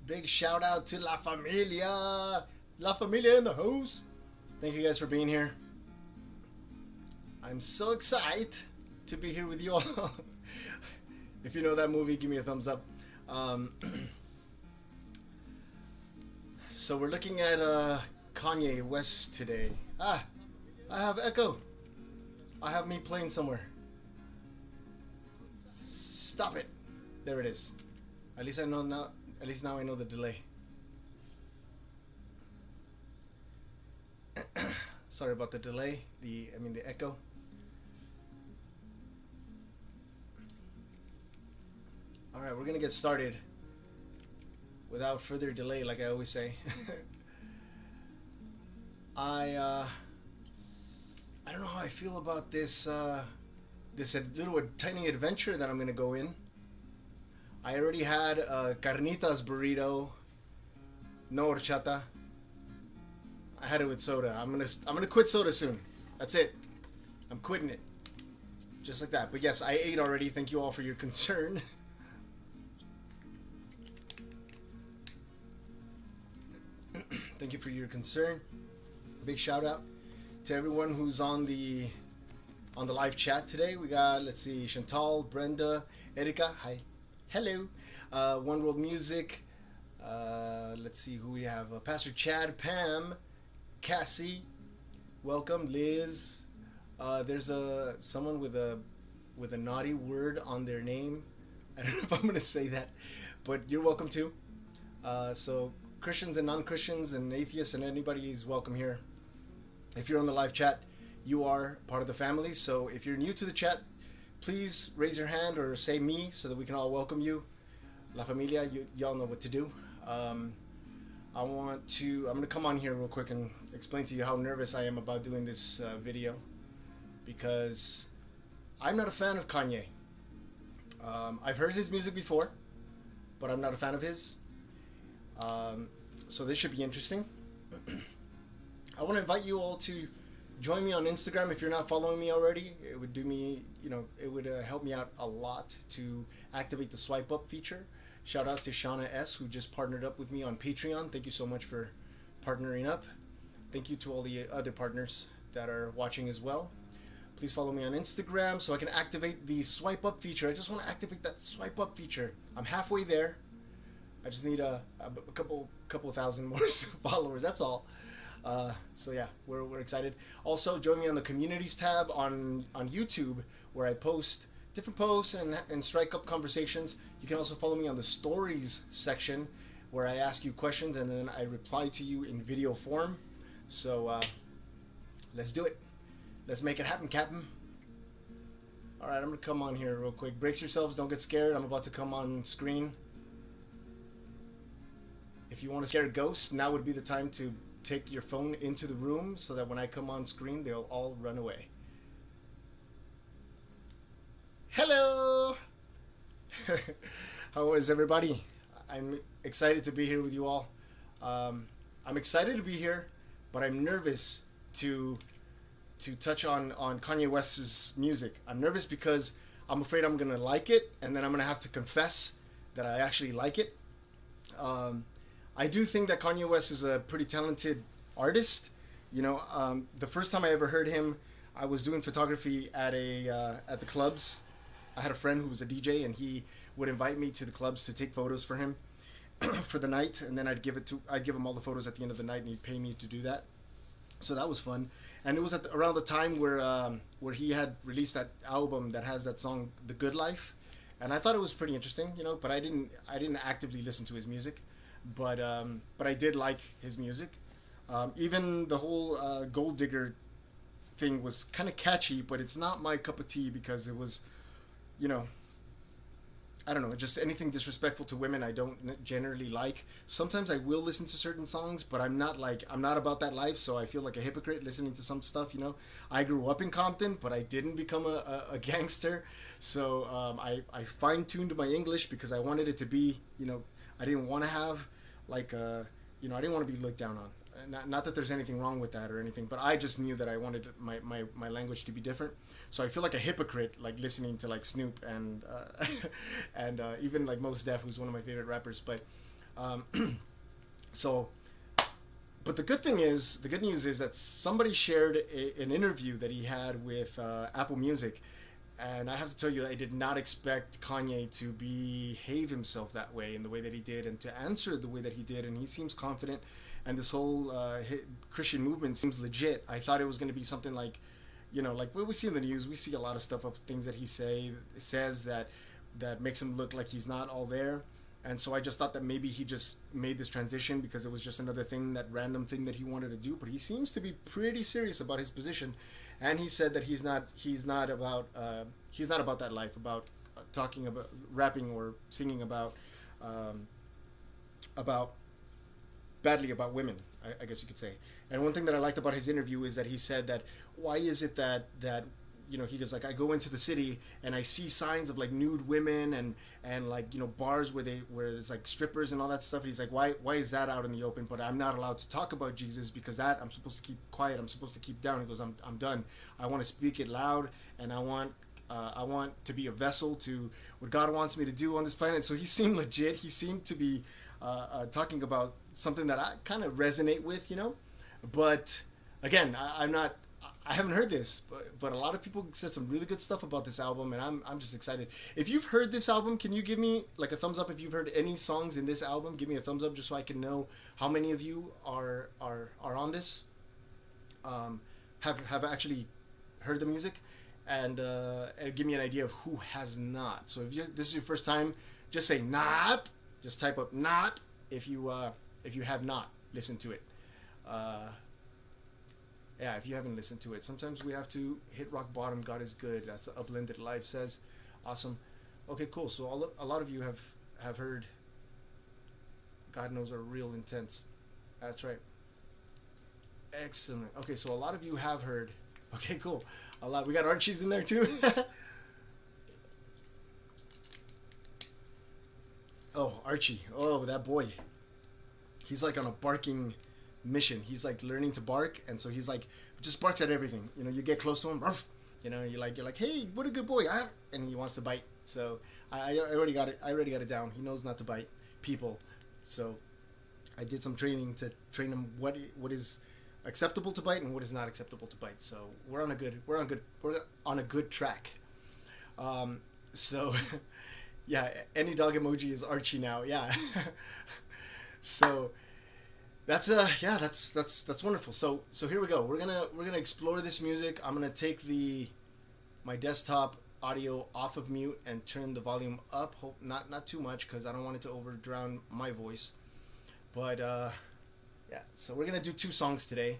Big shout out to La Familia. La Familia in the house. Thank you guys for being here. I'm so excited to be here with you all. If you know that movie, give me a thumbs up. So we're looking at Kanye West today. I have echo. I have me playing somewhere. Stop it. There it is. At least I know now. At least now I know the delay. Sorry about the delay. The echo. All right, we're gonna get started without further delay, like I always say. I don't know how I feel about this this little tiny adventure that I'm gonna go in. I already had a carnitas burrito, no horchata. I had it with soda. I'm gonna quit soda soon. That's it. I'm quitting it, just like that. But yes, I ate already. Thank you all for your concern. Thank you for your concern. Big shout out to everyone who's on the live chat today. We got, let's see, Chantal, Brenda, Erika, hi, hello, One World Music. Let's see who we have. Pastor Chad, Pam, Cassie, welcome, Liz. There's someone with a naughty word on their name. I don't know if I'm gonna say that, but you're welcome too. So Christians and non-Christians and atheists and anybody is welcome here. If you're on the live chat, you are part of the family. So if you're new to the chat, please raise your hand or say me so that we can all welcome you. La Familia, y'all know what to do. I'm gonna come on here real quick and explain to you how nervous I am about doing this video, because I'm not a fan of Kanye. I've heard his music before, but I'm not a fan of his. So this should be interesting. I want to invite you all to join me on Instagram if you're not following me already. It would do me, it would help me out a lot to activate the swipe up feature. Shout out to Shauna S, who just partnered up with me on Patreon. Thank you so much for partnering up. Thank you to all the other partners that are watching as well. Please follow me on Instagram so I can activate the swipe up feature. I just want to activate that swipe up feature. I'm halfway there. I just need a couple thousand more followers. That's all. So yeah, we're excited. Also, join me on the communities tab on YouTube, where I post different posts and strike up conversations. You can also follow me on the stories section, where I ask you questions and then I reply to you in video form. So let's do it. Let's make it happen, Captain. All right, I'm gonna come on here real quick. Brace yourselves. Don't get scared. I'm about to come on screen. If you want to scare ghosts, now would be the time to take your phone into the room so that when I come on screen, they'll all run away. Hello! How is everybody? I'm excited to be here with you all. I'm excited to be here, but I'm nervous to touch on Kanye West's music. I'm nervous because I'm afraid I'm going to like it, and then I'm going to have to confess that I actually like it. I do think that Kanye West is a pretty talented artist. The first time I ever heard him, I was doing photography at the clubs. I had a friend who was a DJ, and he would invite me to the clubs to take photos for him for the night, and then I'd give him all the photos at the end of the night, and he'd pay me to do that. So that was fun, and it was around the time where he had released that album that has that song, "The Good Life," and I thought it was pretty interesting, But I didn't actively listen to his music. But I did like his music. Even the whole Gold Digger thing was kind of catchy, but it's not my cup of tea because it was, I don't know, just anything disrespectful to women I don't generally like. Sometimes I will listen to certain songs, but I'm not about that life, so I feel like a hypocrite listening to some stuff, I grew up in Compton, but I didn't become a gangster, so I fine-tuned my English because I wanted it to be, I didn't want to have I didn't want to be looked down on. Not that there's anything wrong with that or anything, but I just knew that I wanted my language to be different. So I feel like a hypocrite, listening to Snoop and and even Mos Def, who's one of my favorite rappers. But Um, so, but the good news is that somebody shared an interview that he had with Apple Music, and I have to tell you, I did not expect Kanye to behave himself that way, in the way that he did, and to answer the way that he did. And he seems confident, and this whole Christian movement seems legit. I thought it was going to be something like, like what we see in the news. We see a lot of stuff of things that he says that makes him look like he's not all there. And so I just thought that maybe he just made this transition because it was just another thing, that random thing that he wanted to do. But he seems to be pretty serious about his position, and he said that he's not about that life, about talking about rapping or singing about badly about women, I guess you could say. And one thing that I liked about his interview is that he said that why is it that he goes like, I go into the city and I see signs of like nude women and like, bars where there's like strippers and all that stuff. And he's like, why is that out in the open? But I'm not allowed to talk about Jesus because that I'm supposed to keep quiet. I'm supposed to keep down. He goes, I'm done. I want to speak it loud, and I want to be a vessel to what God wants me to do on this planet. So he seemed legit. He seemed to be talking about something that I kind of resonate with, But again, I haven't heard this, but a lot of people said some really good stuff about this album, and I'm just excited. If you've heard this album, can you give me like a thumbs up if you've heard any songs in this album? Give me a thumbs up just so I can know how many of you are on this. Have actually heard the music, and give me an idea of who has not. So if this is your first time, just say not. Just type up not if you have not listened to it. Yeah, if you haven't listened to it. Sometimes we have to hit rock bottom. God is good. That's the Uplanded Life says. Awesome. Okay, cool. So a lot of you have heard God Knows are real intense. That's right. Excellent. Okay, so a lot of you have heard. Okay, cool. A lot. We got Archie's in there too. Oh, Archie. Oh, that boy. He's like on a barking mission. He's like learning to bark, and so he's like just barks at everything. You get close to him, ruff, you're like, hey, what a good boy, and he wants to bite. So I already got it. I already got it down. He knows not to bite people. So I did some training to train him what is acceptable to bite and what is not acceptable to bite. So we're on a good track. So yeah, any dog emoji is Archie now. Yeah. So that's wonderful. So here we go. We're gonna explore this music. I'm gonna take my desktop audio off of mute and turn the volume up. Hope not too much, because I don't want it to overdrown my voice. But yeah. So we're gonna do 2 songs today.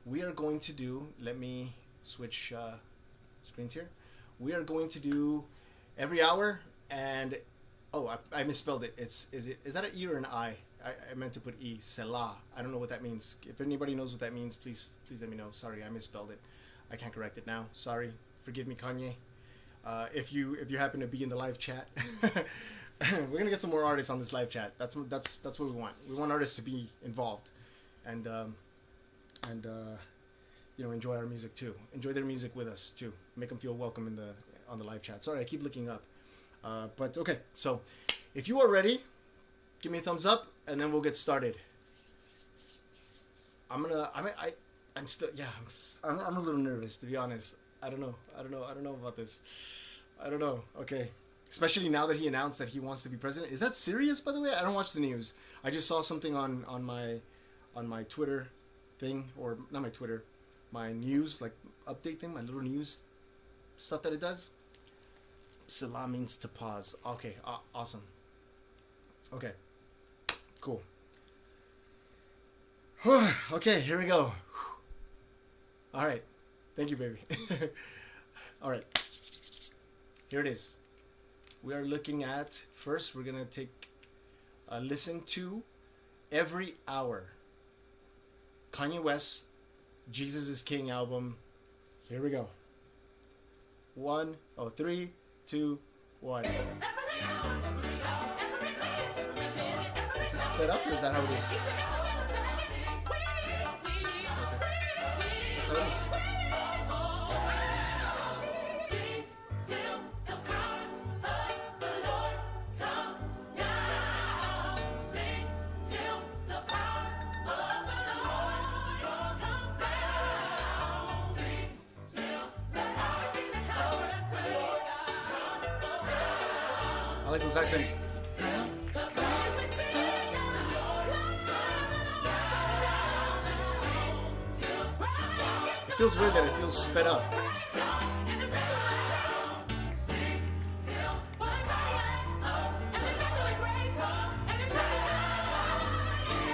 We are going to do. Let me switch screens here. We are going to do every hour, and I misspelled it. Is that an E or an I? I meant to put E. Selah. I don't know what that means. If anybody knows what that means, please let me know. Sorry, I misspelled it. I can't correct it now. Sorry. Forgive me, Kanye. If you happen to be in the live chat, we're gonna get some more artists on this live chat. That's what we want. We want artists to be involved, and enjoy our music too. Enjoy their music with us too. Make them feel welcome on the live chat. Sorry, I keep looking up. But okay. So, if you are ready, give me a thumbs up, and then we'll get started. I'm a little nervous, to be honest. I don't know about this. I don't know. Okay. Especially now that he announced that he wants to be president. Is that serious, by the way? I don't watch the news. I just saw something on my Twitter thing, or not my Twitter, my news, like update thing, my little news stuff that it does. Selah means to pause. Okay, awesome. Okay. Cool. Okay, here we go. All right. Thank you, baby. All right. Here it is. We are looking at, first, we're going to take a listen to Every Hour. Kanye West, Jesus is King album. Here we go. 3, 2, 1. Is this sped up, or is that how it is? Okay. That's how it is. like those accents. It feels weird that it feels sped up.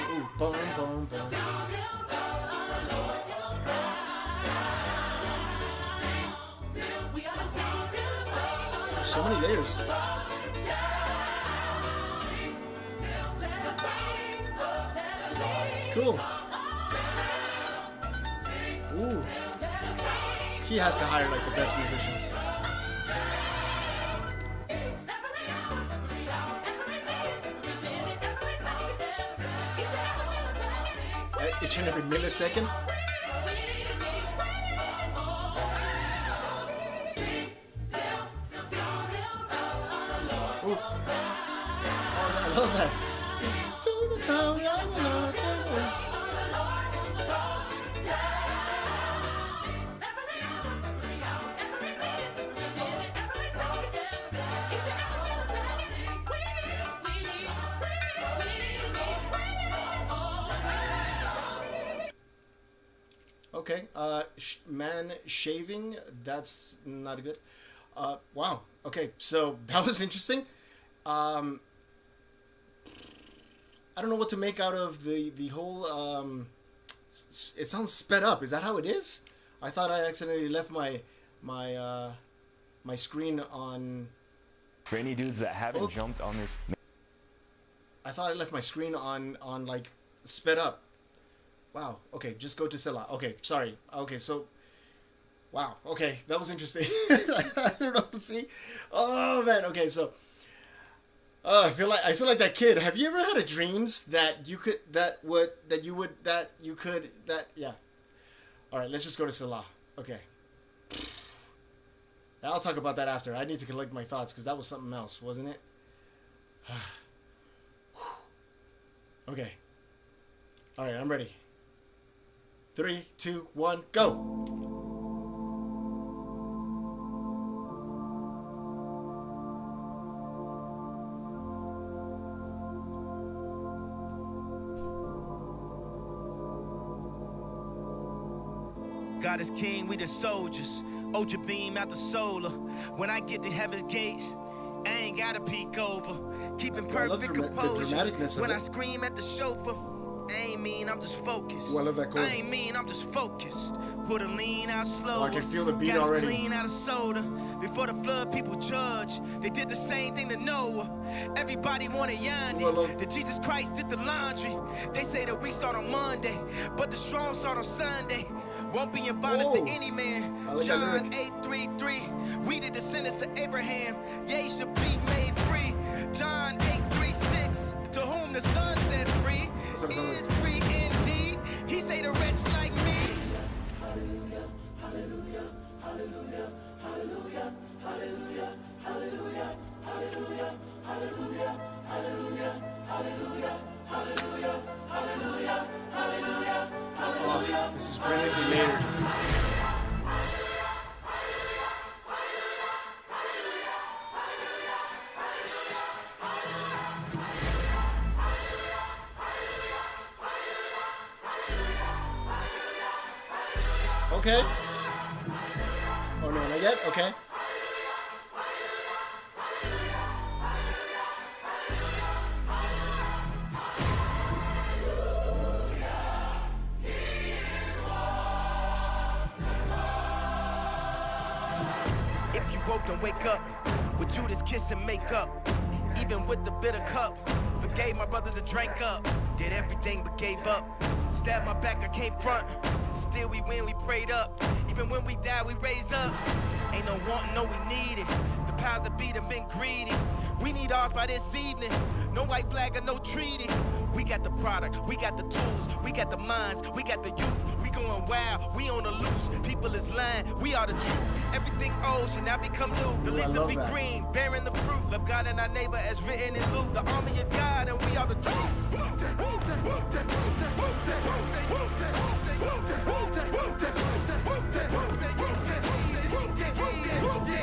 Ooh, boom, boom, boom. So many layers. Cool. Ooh. He has to hire like the best musicians. Each and every millisecond. Ooh. Oh, I love that. Okay, man shaving, that's not good. Wow, okay, so that was interesting. I don't know what to make out of the whole, it sounds sped up. Is that how it is? I thought I accidentally left my screen on. For any dudes that haven't jumped on this. I thought I left my screen on like sped up. Wow. Okay, just go to Selah. Okay, sorry. Okay, so, wow. Okay, that was interesting. I don't know. See, oh man. Okay, so, I feel like that kid. Have you ever had a dreams that you could yeah. All right, let's just go to Selah. Okay. I'll talk about that after. I need to collect my thoughts because that was something else, wasn't it? Okay. All right, I'm ready. 3, 2, 1, go! God is king, we the soldiers. Ultra beam out the solar. When I get to heaven's gate, I ain't gotta peek over. Keeping perfect composure. When I scream at the chauffeur, I ain't mean, I'm just focused. Ooh, I love that chord. I ain't mean, I'm just focused. Put a lean out slow. Oh, I can feel the beat already. Clean out of soda. Before the flood, people judge. They did the same thing to Noah. Everybody wanted Yandi. That Jesus Christ did the laundry. They say the week start on Monday, but the strong start on Sunday. Won't be in bondage to any man. John 8:33. We the descendants of Abraham. Ye should be made free. John 8:36. To whom the Son set free is free indeed. He say the wretch like me. Hallelujah, hallelujah, hallelujah, hallelujah, hallelujah, hallelujah, hallelujah, hallelujah, hallelujah, hallelujah, hallelujah, hallelujah, hallelujah, hallelujah. This is brilliantly layered. Okay. Oh no, not yet? Okay. If you woke and wake up with Judas kiss and make up, even with the bitter cup, forgave my brothers and drank up, did everything but gave up. Stabbed my back, I came front. Still we win, we prayed up. Even when we die, we raise up. Ain't no wanting, no we need it. The powers that be have been greedy. We need ours by this evening. No white flag or no treaty. We got the product, we got the tools, we got the minds, we got the youth. We going wild, we on the loose. People is lying, we are the truth. Everything old should now become new. The leaves will be green, bearing the fruit. Love God and our neighbor as written in Luke. The army of God and we are the truth.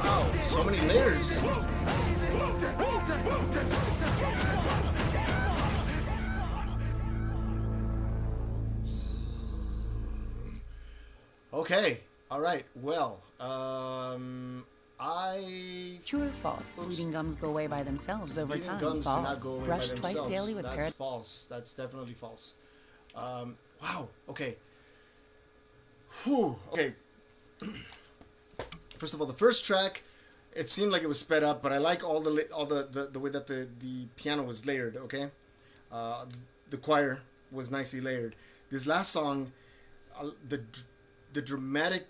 Wow, so many layers. Okay. All right. Well, True or false? Oops. Bleeding gums go away by themselves over Bleeding time. gums False. do not go away Brush by twice themselves. daily with That's false. That's definitely false. Wow. Okay. Whew. Okay. First of all, the first track, it seemed like it was sped up, but I like all the way that the piano was layered. Okay. The choir was nicely layered. This last song, the dramatic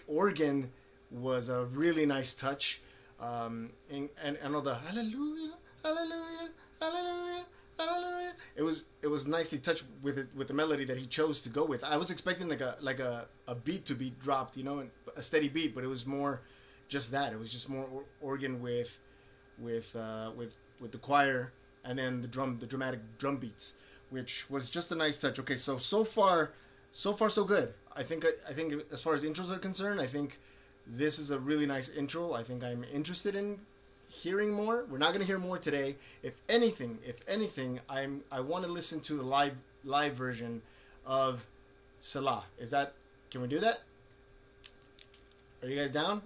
organ was a really nice touch, and all the hallelujah, hallelujah, hallelujah, hallelujah. It was nicely touched with the melody that he chose to go with. I was expecting like a beat to be dropped, you know, a steady beat, but it was more just that. It was just more organ with the choir, and then the dramatic drum beats, which was just a nice touch. Okay, so far so good. I think as far as intros are concerned, I think this is a really nice intro. I think I'm interested in hearing more. We're not going to hear more today. If anything, I want to listen to the live version of Selah. Can we do that? Are you guys down?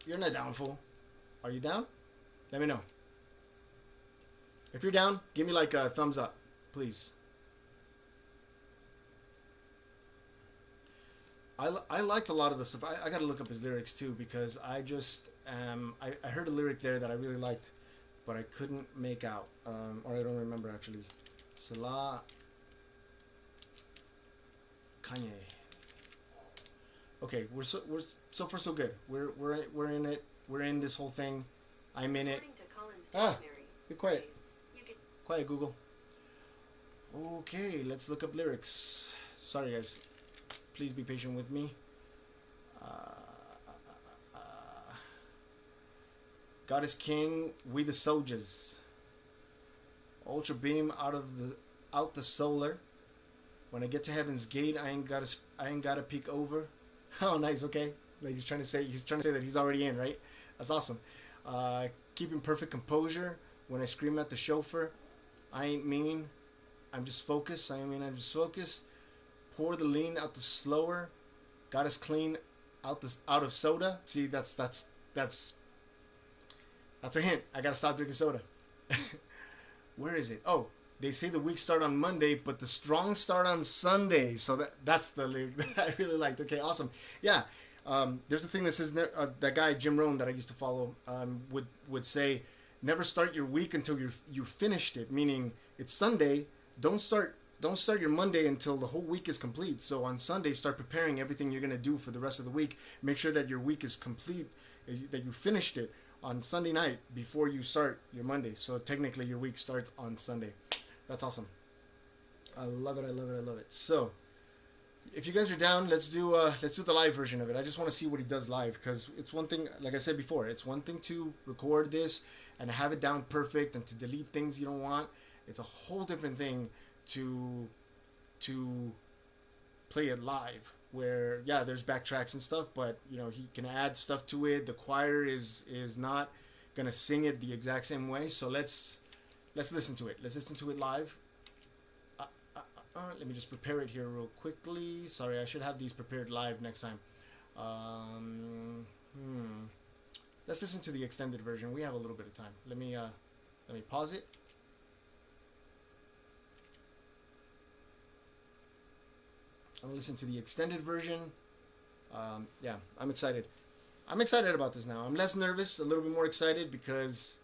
You're not down, fool. Are you down? Let me know. If you're down, give me like a thumbs up, please. I liked a lot of the stuff. I got to look up his lyrics too, because I just I heard a lyric there that I really liked, but I couldn't make out, or I don't remember actually. Selah, Kanye. Okay, we're so far so good. We're in it. We're in this whole thing. I'm in it. Be quiet. Quiet, Google. Okay, let's look up lyrics. Sorry, guys. Please be patient with me. God is king, we the soldiers. Ultra beam out the solar. When I get to heaven's gate, I ain't gotta peek over. Oh, nice. Okay, like he's trying to say that he's already in, right? That's awesome. Keeping perfect composure when I scream at the chauffeur. I ain't mean, I'm just focused. I'm just focused. Pour the lean out the slower. Got us clean out of soda. See, that's a hint. I gotta stop drinking soda. Where is it? Oh, they say the week start on Monday, but the strong start on Sunday. So that's the lyric that I really liked. Okay, awesome. Yeah. There's the thing that says that guy Jim Rohn that I used to follow would say, never start your week until you finished it. Meaning it's Sunday. Don't start your Monday until the whole week is complete. So on Sunday, start preparing everything you're gonna do for the rest of the week. Make sure that your week is complete, that you finished it on Sunday night before you start your Monday. So technically, your week starts on Sunday. That's awesome. I love it. I love it. I love it. So if you guys are down, let's do the live version of it. I just want to see what he does live, because it's one thing, like I said before, it's one thing to record this and have it down perfect and to delete things you don't want. It's a whole different thing to play it live, where yeah, there's backtracks and stuff, but you know, he can add stuff to it. The choir is not gonna sing it the exact same way. So let's listen to it. Let's listen to it live. Let me just prepare it here real quickly. Sorry, I should have these prepared live next time. Let's listen to the extended version. We have a little bit of time. Let me pause it. I'm gonna listen to the extended version. Yeah, I'm excited. I'm excited about this now. I'm less nervous, a little bit more excited, because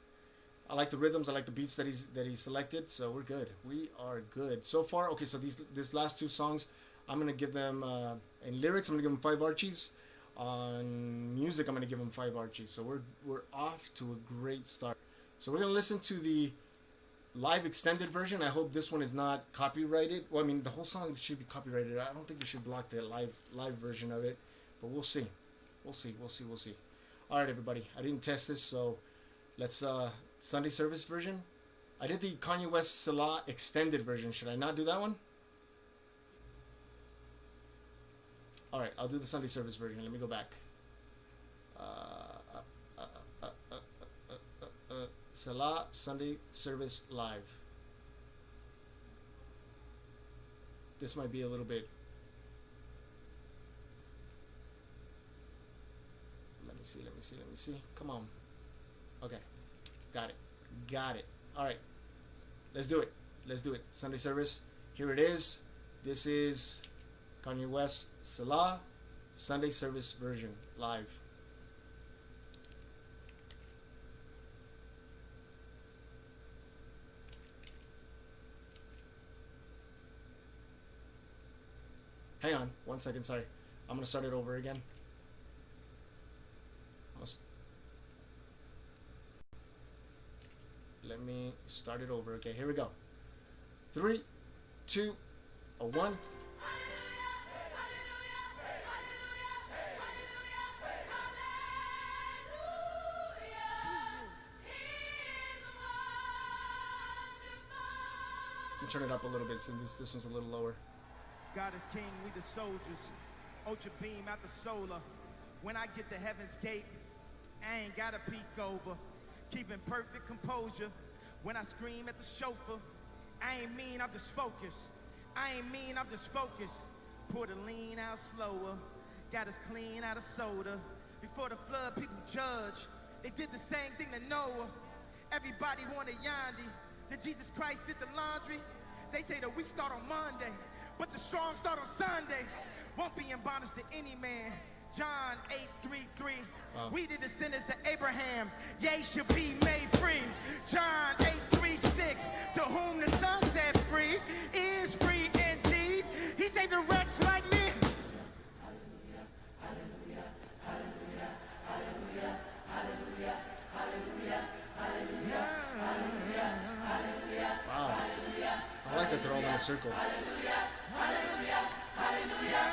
I like the rhythms, I like the beats that he selected. So we're good. We are good so far. Okay, so these last two songs, I'm gonna give them in lyrics, I'm gonna give them 5 Archies. On music, I'm gonna give them 5 Archies. So we're off to a great start. So we're gonna listen to the live extended version. I hope this one is not copyrighted. Well, I mean, the whole song should be copyrighted. I don't think we should block the live version of it, but we'll see. We'll see. All right, everybody. I didn't test this, so let's Sunday service version. I did the Kanye West Selah extended version. Should I not do that one? All right, I'll do the Sunday service version. Let me go back. Selah Sunday service live. This might be a little bit see. Come on. Okay. Got it. Got it. All right. Let's do it. Let's do it. Sunday service. Here it is. This is Kanye West, Selah, Sunday service version, live. Hang on, 1 second, sorry. I'm gonna start it over again. Let me start it over. Okay, here we go. 3, 2, 1. Turn it up a little bit since this one's a little lower. God is king, we the soldiers. Ultra beam at the solar. When I get to heaven's gate, I ain't gotta peek over. Keeping perfect composure. When I scream at the chauffeur, I ain't mean, I'm just focused. I ain't mean, I'm just focused. Pour the lean out slower. Got us clean out of soda. Before the flood, people judge. They did the same thing to Noah. Everybody wanted Yandi. That Jesus Christ did the laundry. They say the week start on Monday, but the strong start on Sunday. Won't be in bondage to any man. John 8:33. We the descendants of Abraham. Yea, shall be made free. John 8:36. To whom the Son set free is free indeed. He saved a wretch like me. Hallelujah, hallelujah, hallelujah, hallelujah, hallelujah, hallelujah, hallelujah, hallelujah. Wow. I like that they're all in a circle. Hallelujah, hallelujah, hallelujah,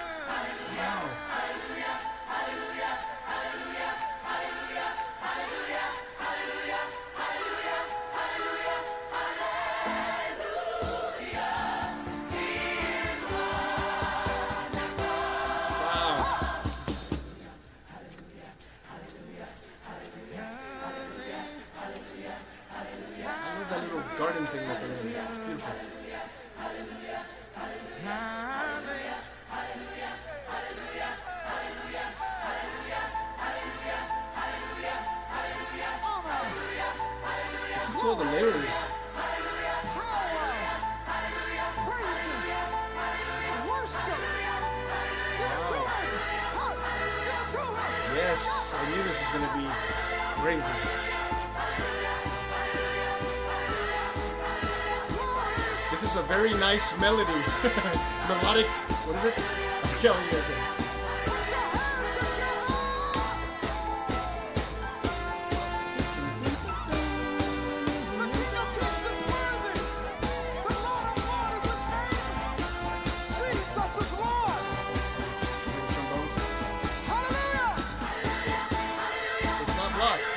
Wow. hallelujah, hallelujah, hallelujah, hallelujah, hallelujah, hallelujah, hallelujah, hallelujah, Wow. I love that little garden thing that they're in. It's beautiful. Listen to all the layers. Yes, I knew this was going to be crazy. This is a very nice melody. Melodic, what is it? I forget what you guys say. Trombones. It's not blocked.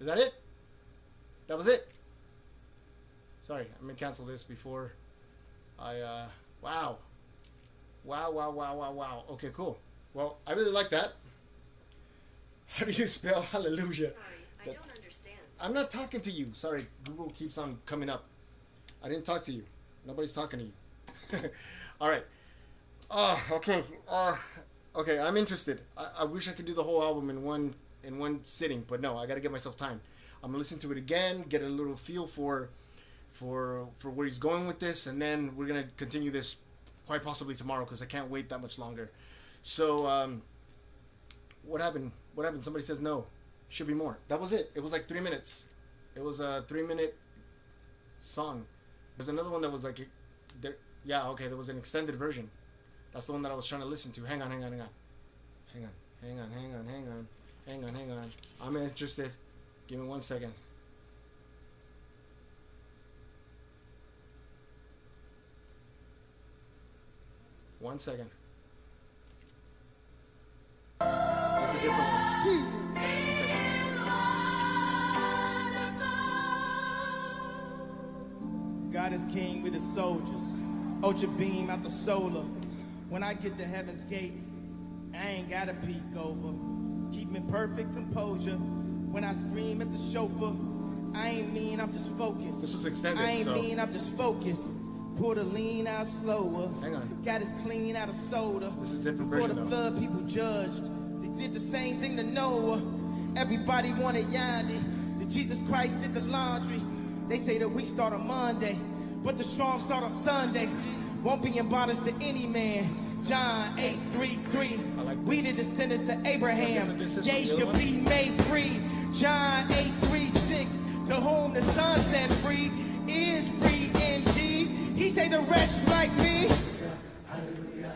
Is that it? That was it. Sorry, I'm gonna cancel this before I wow. Wow. Okay, cool. Well, I really like that. How do you spell hallelujah? Sorry, I don't understand. I'm not talking to you. Sorry, Google keeps on coming up. I didn't talk to you. Nobody's talking to you. All right. Okay. Okay, I'm interested. I wish I could do the whole album in one sitting, but no, I got to give myself time. I'm gonna listen to it again, get a little feel for where he's going with this, and then we're gonna continue this quite possibly tomorrow because I can't wait that much longer. So, what happened? What happened? Somebody says no. Should be more. That was it. It was like 3 minutes. It was a 3-minute song. There's another one that was like, there. Yeah, okay. There was an extended version. That's the one that I was trying to listen to. Hang on. I'm interested. Give me 1 second. One second. There's a different one. 1 second. God is king with his soldiers. Ultra beam out the solar. When I get to heaven's gate, I ain't gotta peek over. Keep me perfect composure. When I scream at the chauffeur, I ain't mean, I'm just focused. This was extended, I ain't so mean, I'm just focused. Pour the lean out slower. hang on. Got us clean out of soda. This is a different Before version, the though. flood, people judged. They did the same thing to Noah. Everybody wanted Yandy. The Jesus Christ did the laundry. They say the weak start on Monday, but the strong start on Sunday. Won't be in bondage to any man. John 8:33. like We this. the descendants of Abraham. different this is They from the shall other be made free. John 8:36. To whom the Son set free is free indeed. He say the rest is like me. Hallelujah,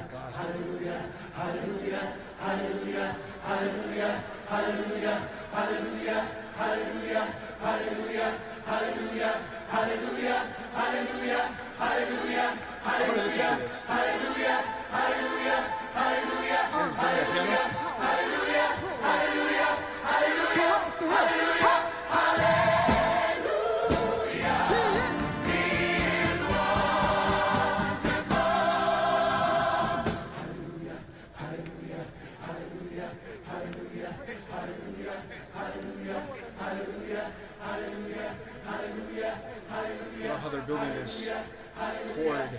God. Hallelujah, hallelujah, hallelujah, hallelujah, hallelujah, hallelujah, hallelujah, hallelujah, hallelujah, hallelujah, hallelujah, hallelujah. I'm gonna listen to this. Hallelujah, hallelujah, hallelujah. See this bring that piano? Hallelujah, hallelujah, hallelujah, hallelujah. I love how they're building this chord.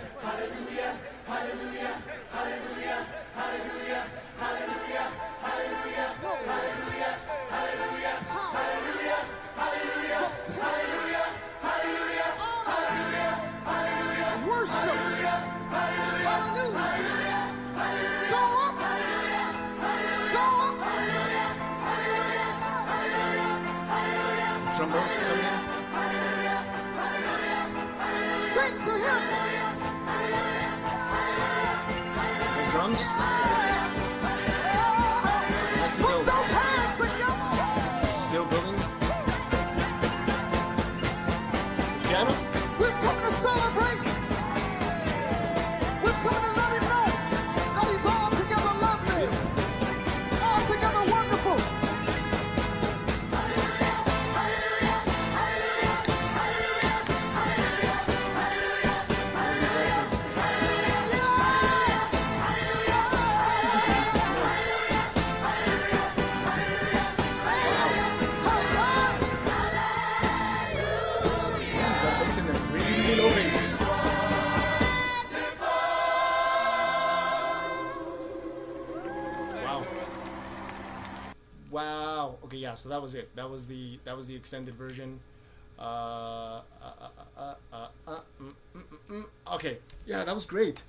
Trombones coming in. The drums. Nicely built. Still building. Piano. We've come to celebrate. We've come to let him know that he's altogether lovely, altogether wonderful. Got bass in there. Really low bass. Wow. Wow. Okay, yeah. So that was it. That was the extended version. Okay. Yeah, that was great.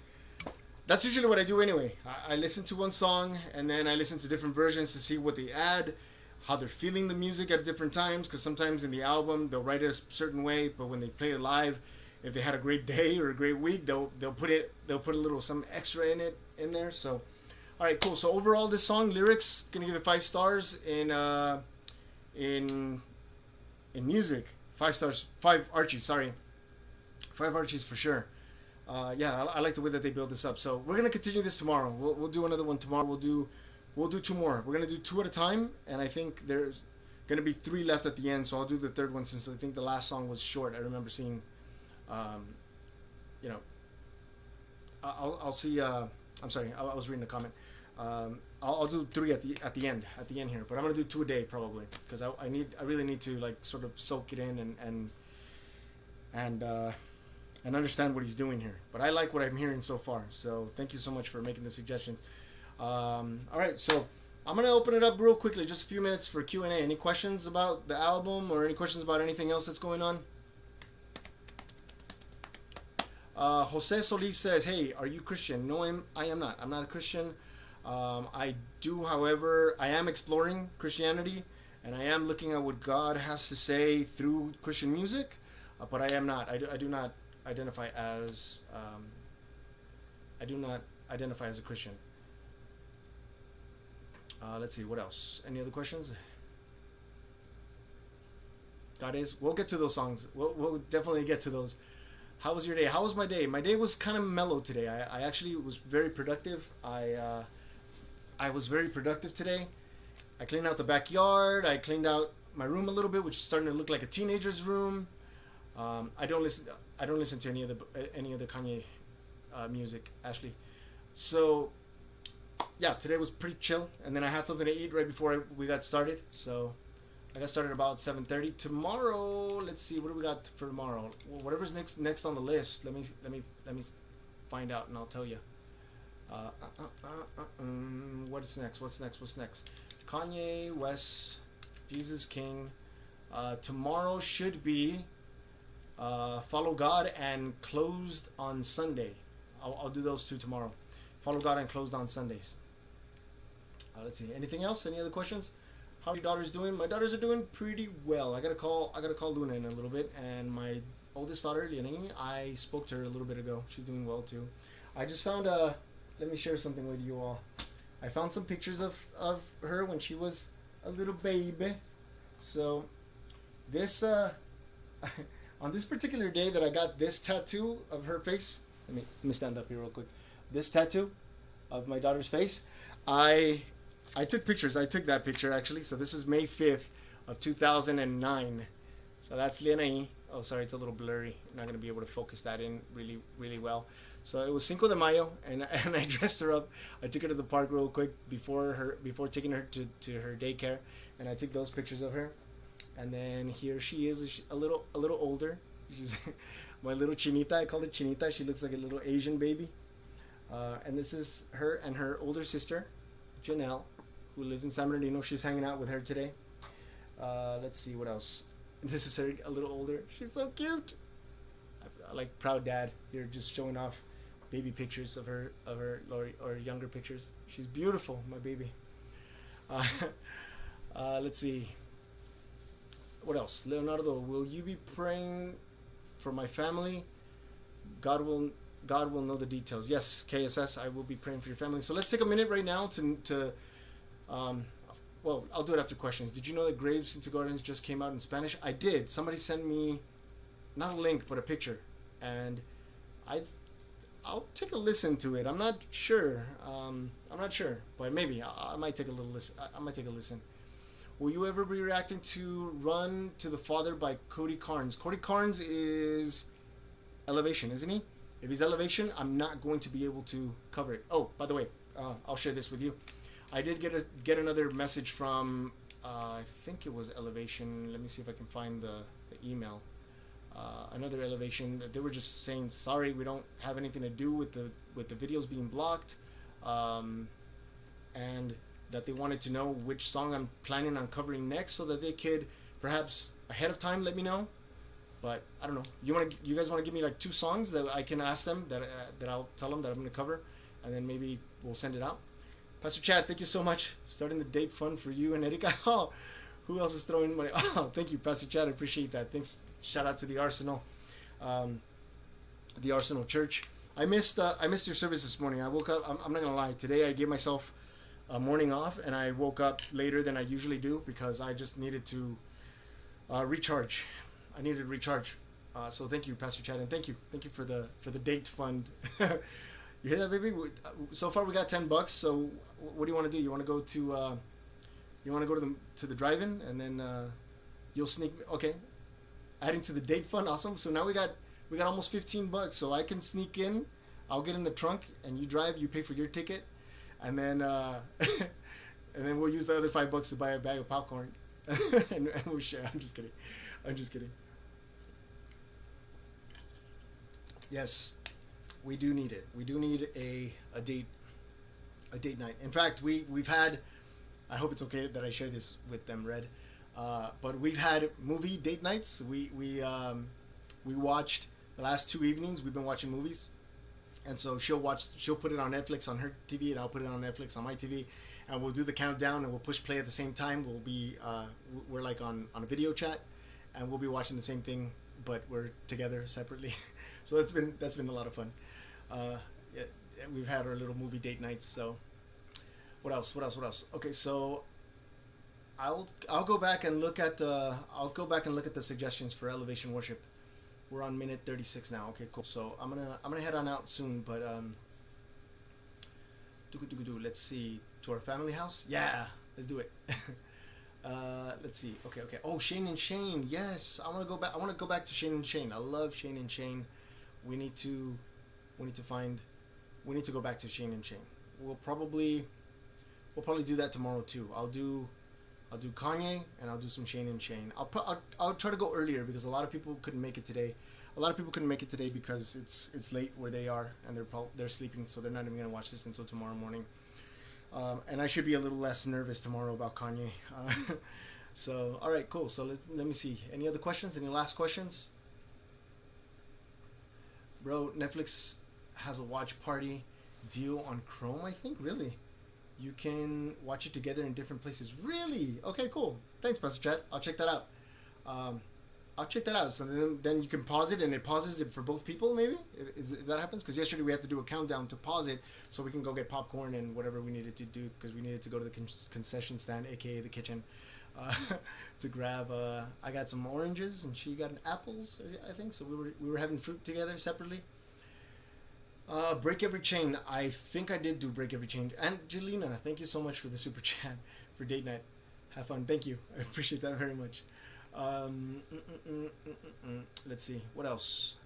That's usually what I do anyway. I listen to one song and then I listen to different versions to see what they add, how they're feeling the music at different times. Because sometimes in the album they'll write it a certain way, but when they play it live, if they had a great day or a great week, they'll put a little some extra in there. So, all right, cool. So overall, this song lyrics gonna give it 5 stars in music. 5 stars, 5 Archies. Sorry, 5 Archies for sure. Yeah, I like the way that they build this up. So we're gonna continue this tomorrow. We'll do another one tomorrow. We'll do 2 more. We're gonna do 2 at a time, and I think there's gonna be 3 left at the end. So I'll do the 3rd one since I think the last song was short. I remember seeing, you know, I'll see. I'm sorry, I was reading a comment. I'll do 3 at the end here, but I'm gonna do 2 a day probably because I really need to like sort of soak it in and understand what he's doing here. But I like what I'm hearing so far. So thank you so much for making the suggestions. All right, so I'm gonna open it up real quickly, just a few minutes for Q&A. Any questions about the album or any questions about anything else that's going on? Jose Solis says, "Hey, are you Christian?" No, I am not. I'm not a Christian. I do, however, I am exploring Christianity, and I am looking at what God has to say through Christian music. But I am not. I do not identify as. I do not identify as a Christian. Let's see, what else? Any other questions? God is. We'll get to those songs. We'll definitely get to those. How was your day? How was my day? My day was kind of mellow today. I actually was very productive. I was very productive today. I cleaned out the backyard. I cleaned out my room a little bit, which is starting to look like a teenager's room. I don't listen to any of the Kanye music, Ashley. So yeah, today was pretty chill, and then I had something to eat right before we got started. So I got started about 7:30. Tomorrow, let's see, what do we got for tomorrow? Well, whatever's next on the list. Let me find out, and I'll tell you. What's next? Kanye West, Jesus King. Tomorrow should be Follow God and Closed on Sunday. I'll do those two tomorrow. Follow God and Closed on Sundays. Let's see. Anything else? Any other questions? How are your daughters doing? My daughters are doing pretty well. I gotta call Luna in a little bit, and my oldest daughter, Lianing, I spoke to her a little bit ago. She's doing well too. I just found let me share something with you all. I found some pictures of her when she was a little baby. So this on this particular day that I got this tattoo of her face. Let me stand up here real quick. This tattoo of my daughter's face. I took pictures. I took that picture actually. So this is May 5th of 2009. So that's Lianai. Oh, sorry, it's a little blurry. I'm not going to be able to focus that in really well. So it was Cinco de Mayo, and I dressed her up. I took her to the park real quick before taking her to her daycare, and I took those pictures of her. And then here she is, a little older. She's my little Chinita. I call her Chinita. She looks like a little Asian baby. And this is her and her older sister, Janelle, who lives in San Bernardino. She's hanging out with her today. Let's see what else. This is her a little older. She's so cute. I like proud dad here, just showing off baby pictures of her or younger pictures. She's beautiful, my baby. Let's see. What else? Leonardo, will you be praying for my family? God will know the details. Yes, KSS, I will be praying for your family. So let's take a minute right now to well, I'll do it after questions. Did you know that Graves into Gardens just came out in Spanish? I did. Somebody sent me, not a link, but a picture. And I'll take a listen to it. I'm not sure. But maybe I might take a little listen. I might take a listen. Will you ever be reacting to Run to the Father by Cody Carnes? Cody Carnes is Elevation, isn't he? If he's Elevation, I'm not going to be able to cover it. Oh, by the way, I'll share this with you. I did get another message from, I think it was Elevation. Let me see if I can find the email. Another Elevation. They were just saying, sorry, we don't have anything to do with the videos being blocked. And that they wanted to know which song I'm planning on covering next, so that they could perhaps ahead of time let me know. But I don't know. You guys want to give me like 2 songs that I can ask them that I'll tell them that I'm going to cover, and then maybe we'll send it out. Pastor Chad, thank you so much. Starting the date fund for you and Erika. Oh, who else is throwing money? Oh, thank you, Pastor Chad. I appreciate that. Thanks. Shout out to the Arsenal Church. I missed your service this morning. I woke up. I'm not gonna lie. Today I gave myself a morning off, and I woke up later than I usually do because I just needed to recharge. I needed to recharge. So thank you, Pastor Chad, and thank you for the date fund. You hear that, baby? So far we got $10. So what do you want to do? You want to go to the drive-in, and then you'll sneak. Okay, adding to the date fund. Awesome. So now we got almost $15. So I can sneak in. I'll get in the trunk, and you drive. You pay for your ticket, and then and then we'll use the other $5 to buy a bag of popcorn, and we'll share. I'm just kidding. Yes, we do need it. We do need a date night. In fact, we've had. I hope it's okay that I share this with them, Red. But we've had movie date nights. We watched the last 2 evenings. We've been watching movies, and so she'll put it on Netflix on her TV, and I'll put it on Netflix on my TV, and we'll do the countdown, and we'll push play at the same time. We're like on a video chat, and we'll be watching the same thing, but we're together separately. So that's been a lot of fun. We've had our little movie date nights. So what else? Okay, so I'll go back and look at the suggestions for Elevation Worship. We're on minute 36 now. Okay, cool. So I'm gonna head on out soon, but let's see, to our family house. Yeah, let's do it. Let's see. Okay. Oh, Shane and Shane. Yes, I want to go back. I want to go back to Shane and Shane. I love Shane and Shane. We need to go back to Shane and Shane. We'll probably do that tomorrow too. I'll do Kanye and I'll do some Shane and Shane. I'll try to go earlier because a lot of people couldn't make it today. A lot of people couldn't make it today because it's late where they are and they're sleeping, so they're not even gonna watch this until tomorrow morning. And I should be a little less nervous tomorrow about Kanye. So all right, cool. So let me see. Any other questions? Any last questions? Bro, Netflix has a watch party deal on Chrome, I think. Really? You can watch it together in different places. Really? Okay, cool. Thanks, Pastor Chad. I'll check that out. So then you can pause it, and it pauses it for both people, maybe? If that happens? Because yesterday we had to do a countdown to pause it so we can go get popcorn and whatever we needed to do, because we needed to go to the concession stand, a.k.a. the kitchen, to grab... I got some oranges, and she got apples, I think. So we were having fruit together separately. Break Every Chain. I think I did do Break Every Chain. Angelina, thank you so much for the super chat for date night. Have fun. Thank you. I appreciate that very much. Let's see. What else?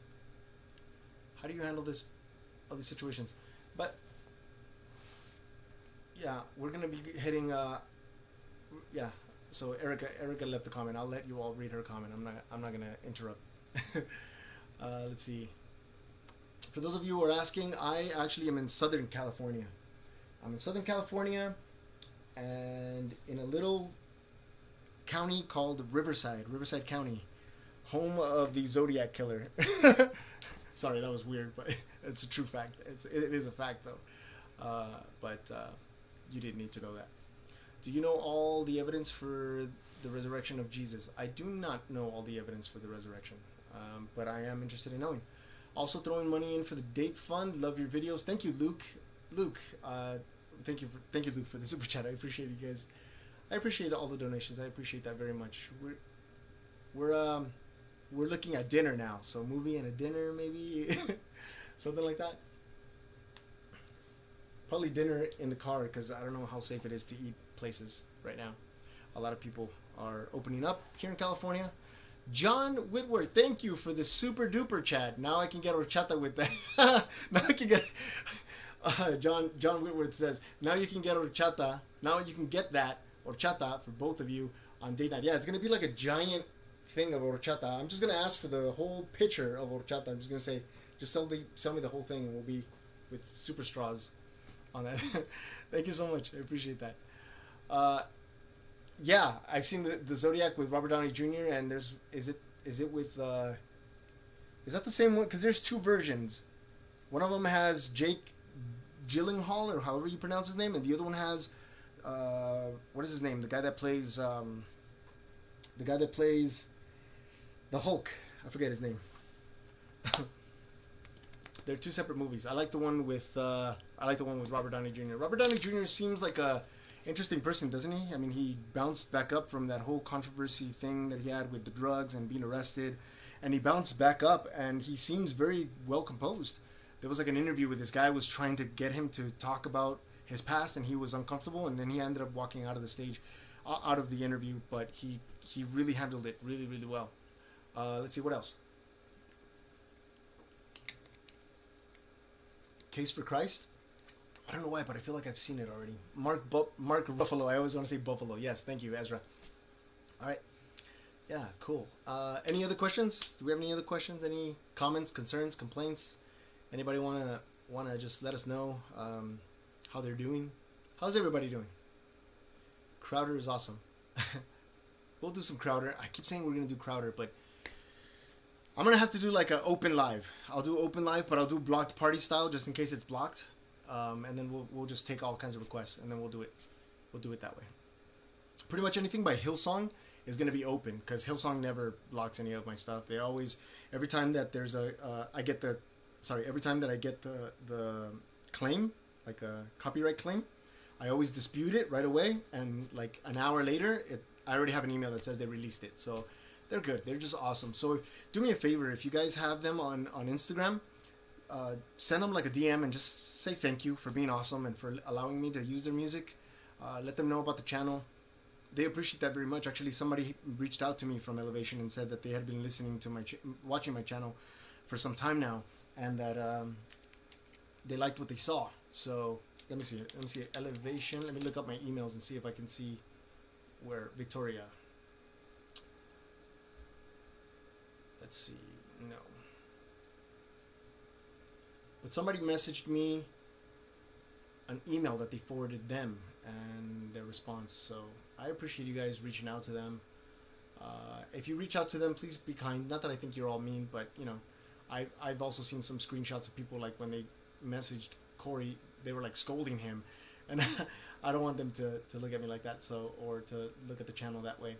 How do you handle these situations? But yeah, we're gonna be hitting. Yeah. So Erica left a comment. I'll let you all read her comment. I'm not gonna interrupt. Let's see. For those of you who are asking, I actually am in Southern California. I'm in Southern California, and in a little county called Riverside County, home of the Zodiac Killer. Sorry, that was weird, but it's a true fact. It is a fact, though. But you didn't need to know that. Do you know all the evidence for the resurrection of Jesus? I do not know all the evidence for the resurrection, but I am interested in knowing. Also throwing money in for the date fund. Love your videos. Thank you, Luke. Thank you, Luke, for the super chat. I appreciate you guys. I appreciate all the donations. I appreciate that very much. We're looking at dinner now, so movie and a dinner, maybe something like that. Probably dinner in the car, because I don't know how safe it is to eat places right now. A lot of people are opening up here in California. John Whitworth, thank you for the super duper chat. Now I can get horchata with that. Now I can get. John Whitworth says, now you can get horchata. Now you can get that horchata for both of you on date night. Yeah, it's gonna be like a giant thing of horchata. I'm just gonna ask for the whole pitcher of horchata. I'm just gonna say, just sell me the whole thing, and we'll be with super straws on that. Thank you so much. I appreciate that. Yeah, I've seen the Zodiac with Robert Downey Jr. and is it with is that the same one? Because there's two versions. One of them has Jake Gyllenhaal, or however you pronounce his name, and the other one has what is his name? The guy that plays the Hulk. I forget his name. They're two separate movies. I like the one with Robert Downey Jr. Robert Downey Jr. seems like a interesting person, doesn't he? I mean, he bounced back up from that whole controversy thing that he had with the drugs and being arrested, and he bounced back up, and he seems very well composed. There was like an interview with this guy was trying to get him to talk about his past, and he was uncomfortable, and then he ended up walking out of the stage, out of the interview, but he really handled it really, really well. Let's see, what else? Case for Christ? I don't know why, but I feel like I've seen it already. Mark Ruffalo. I always want to say Buffalo. Yes, thank you, Ezra. All right. Yeah, cool. Any other questions? Do we have any other questions? Any comments, concerns, complaints? Anybody wanna just let us know how they're doing? How's everybody doing? Crowder is awesome. We'll do some Crowder. I keep saying we're gonna do Crowder, but I'm gonna have to do like an open live. I'll do open live, but I'll do blocked party style just in case it's blocked. And then we'll just take all kinds of requests, and then we'll do it that way. Pretty much anything by Hillsong is going to be open, because Hillsong never blocks any of my stuff. They always, every time that there's every time that I get the claim, like a copyright claim, I always dispute it right away, and like an hour later, I already have an email that says they released it. So they're good. They're just awesome. So do me a favor, if you guys have them on Instagram, send them like a DM and just say thank you for being awesome and for allowing me to use their music. Let them know about the channel. they appreciate that very much. Actually, somebody reached out to me from Elevation and said that they had been listening to watching my channel for some time now, and that they liked what they saw. So let me see it. Let me see it. Elevation. Let me look up my emails and see if I can see where Victoria. Let's see. No. But somebody messaged me an email that they forwarded them and their response. So I appreciate you guys reaching out to them. If you reach out to them, please be kind. Not that I think you're all mean, but you know, I've also seen some screenshots of people like when they messaged Corey, they were like scolding him, and I don't want them to look at me like that. So, or to look at the channel that way.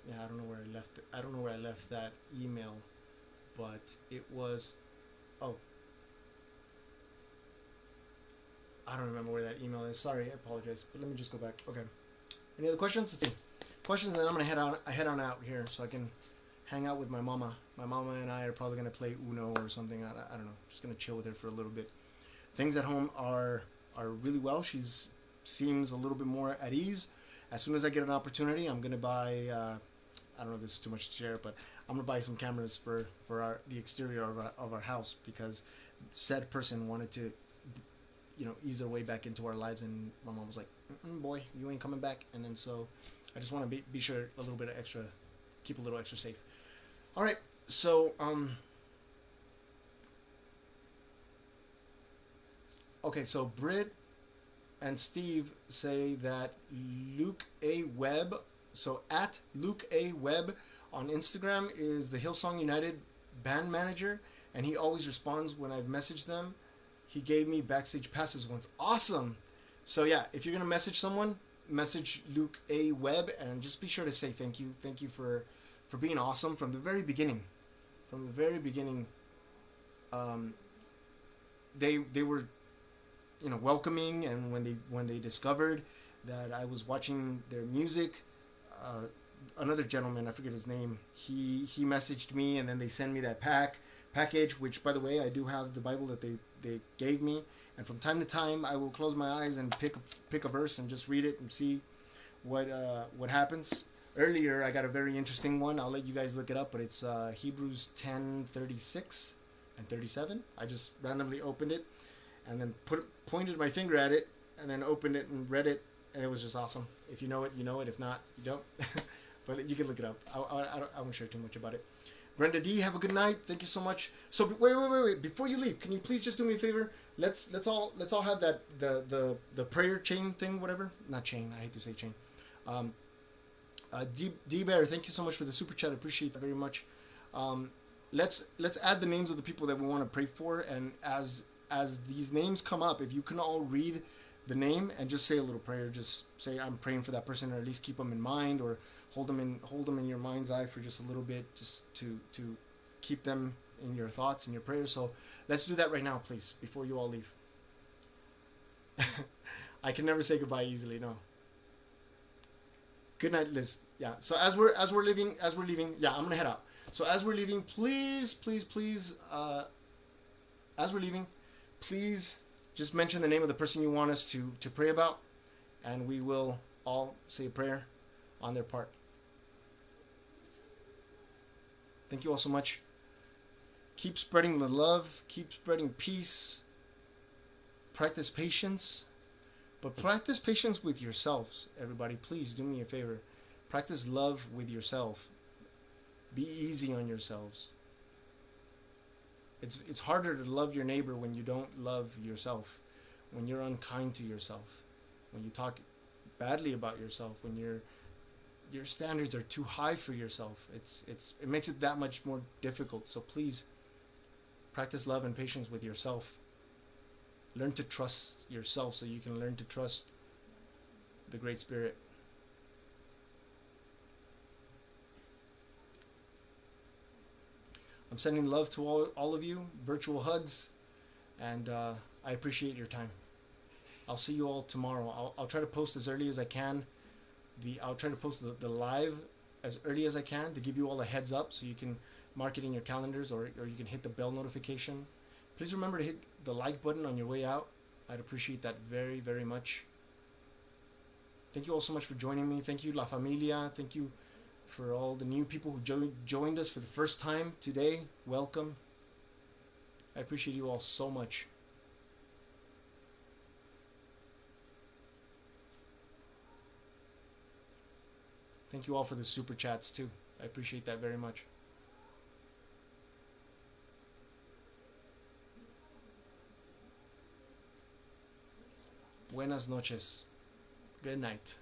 Yeah, I don't know where I left it. I don't know where I left that email, but it was, oh, I don't remember where that email is. Sorry, I apologize. But let me just go back. Okay. Any other questions? Let's see. Questions, and then I'm gonna head on out here so I can hang out with my mama. My mama and I are probably gonna play Uno or something. I don't know. Just gonna chill with her for a little bit. Things at home are really well. She's seems a little bit more at ease. As soon as I get an opportunity, I'm gonna buy. I don't know if this is too much to share, but I'm gonna buy some cameras for the exterior of our house, because said person wanted to, you know, ease their way back into our lives, and my mom was like, boy, you ain't coming back. And then so I just want to be sure a little bit of extra, keep a little extra safe. All right, so okay, so Britt and Steve say that Luke A. Webb, so at Luke A. Webb on Instagram, is the Hillsong United band manager, and he always responds when I've messaged them. He gave me backstage passes once. Awesome. So yeah, if you're gonna message someone, message Luke A. Webb, and just be sure to say thank you. Thank you for being awesome from the very beginning. From the very beginning, they were, you know, welcoming, and when they discovered that I was watching their music, another gentleman, I forget his name, he messaged me, and then they sent me that package, which, by the way, I do have the Bible that they gave me, and from time to time I will close my eyes and pick a verse and just read it and see what happens. Earlier I got a very interesting one. I'll let you guys look it up, but it's Hebrews 10:36 and 37. I just randomly opened it and then pointed my finger at it and then opened it and read it, and it was just awesome. If you know it, you know it. If not, you don't. But you can look it up. I won't share too much about it. Brenda D, have a good night. Thank you so much. So wait. Before you leave, can you please just do me a favor? Let's all have that the prayer chain thing, whatever. Not chain. I hate to say chain. D Bear, thank you so much for the super chat. I appreciate that very much. Let's add the names of the people that we want to pray for, and as these names come up, if you can all read the name and just say a little prayer, just say I'm praying for that person, or at least keep them in mind, or hold them in your mind's eye for just a little bit, just to keep them in your thoughts and your prayers. So let's do that right now, please, before you all leave. I can never say goodbye easily, no. Good night, Liz. Yeah. So as we're leaving, yeah, I'm gonna head out. So as we're leaving, please, as we're leaving, please just mention the name of the person you want us to pray about, and we will all say a prayer on their part. Thank you all so much. Keep spreading the love. Keep spreading peace. Practice patience. But practice patience with yourselves, everybody. Please do me a favor. Practice love with yourself. Be easy on yourselves. It's harder to love your neighbor when you don't love yourself, when you're unkind to yourself, when you talk badly about yourself, when your standards are too high for yourself. It makes it that much more difficult. So please practice love and patience with yourself. Learn to trust yourself so you can learn to trust the Great Spirit. I'm sending love to all of you, virtual hugs, and I appreciate your time. I'll see you all tomorrow. I'll try to post as early as I can. I'll try to post the live as early as I can to give you all a heads up, so you can mark it in your calendars, or you can hit the bell notification. Please remember to hit the like button on your way out. I'd appreciate that very, very much. Thank you all so much for joining me. Thank you, La Familia. Thank you for all the new people who joined us for the first time today. Welcome. I appreciate you all so much. Thank you all for the super chats too. I appreciate that very much. Buenas noches. Good night.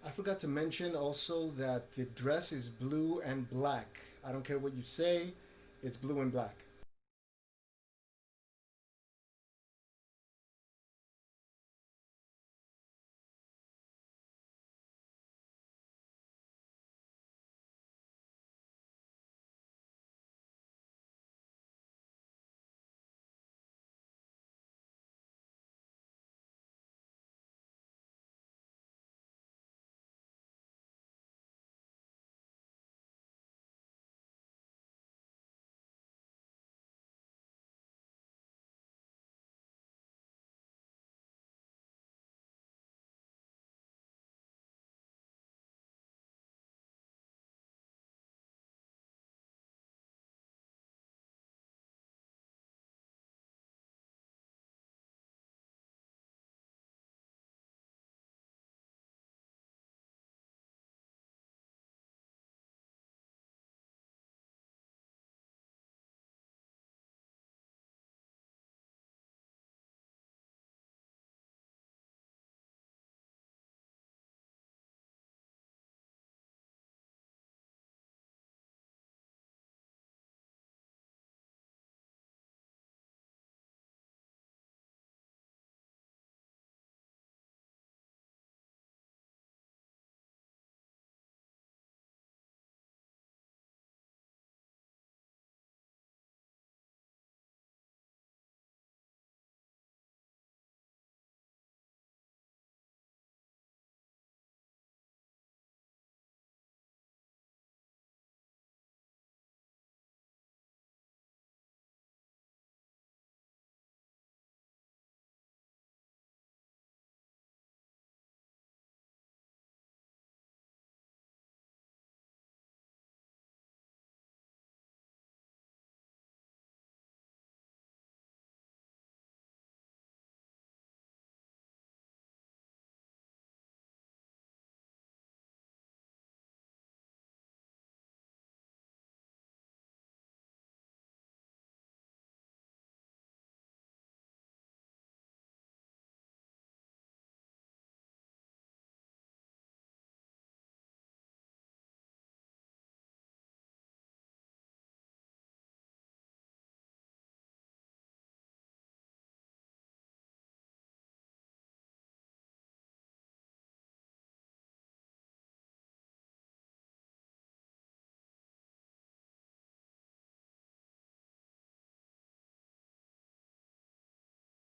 I forgot to mention also that the dress is blue and black. I don't care what you say, it's blue and black.